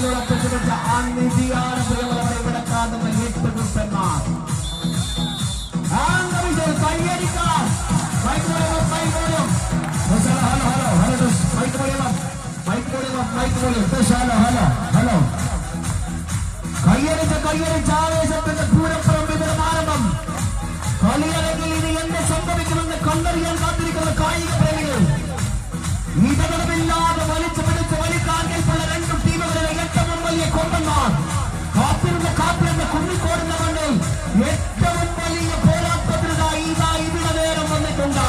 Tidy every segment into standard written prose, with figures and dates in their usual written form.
പെട്ടുപിടിച്ച അനിതിയാണ് പ്രിയമുള്ളവരെ ഇവിടെ കാണുന്ന ഏറ്റുമുട്ടന്മാർ. കയ്യടിക്കാൻ കയ്യടിച്ച ആവേശത്തിന്റെ പൂരപ്പുറം വിവരമാരംഭം. കളിയല്ലെങ്കിൽ ഇനി എന്ത് സംഭവിക്കുമെന്ന് കണ്ടറിയാൻ കാത്തിരിക്കുന്ന കായിക പ്രേമികൾ. ഇടതടവില്ലാതെ വലിച്ചു പിടിച്ച് വലിക്കാൻ കേൾപ്പുള്ള രണ്ടും ടീമുകളിലെ ഏറ്റവും വലിയ കൊമ്പന്മാർ കാത്തിരുന്ന കുന്നിക്കോടുന്ന മണ്ണിൽ ഏറ്റവും വലിയ പോരാട്ടത്തിനായി ഇവിടെ നേരം വന്നിട്ടുണ്ട്.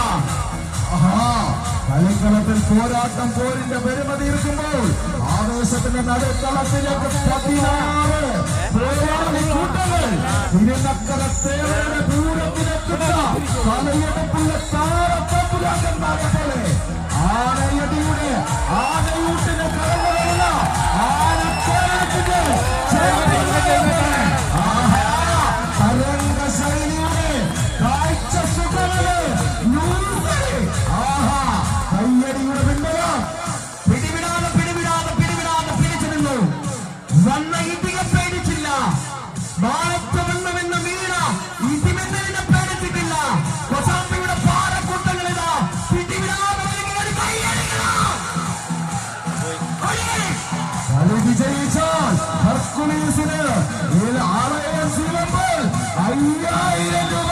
കളിക്കളത്തിൽ പോരാട്ടം പോരിന്റെ പരിമിതി ഇരിക്കുമ്പോൾ ആവേശത്തിന്റെ നടുക്കളത്തിലേക്ക് 16 കൂട്ടങ്ങൾ തിരുനക്കരത്തേവരുടെ ദൂരത്തിലെത്തുന്ന തലയെടുപ്പുള്ള താരപ്പുരാക്കന്മാരെ പോലെ ആനയടിയുടെ ആനയൂട്ടിന് കടന്നുള്ള ആനപ്പോരാട്ടത്തിന്റെ തരംഗശൈലിയുടെ കാഴ്ച സുഖങ്ങള് കയ്യടിയുടെ പിന്തുണ പിടിച്ചു നിന്നു. വന്ന ഇടിയെ പേടിച്ചില്ല. വാഴത്തുമെന്ന് വീണ ഇടിമെന്നതിനെ പേടിച്ചിട്ടില്ല. കൊസാമ്പിയുടെ പാറക്കൂട്ടങ്ങളിതാ പിടിവിടാതെ കളി വിജയിച്ചാൽ ഹർക്കുലീസിന് 5000 രൂപ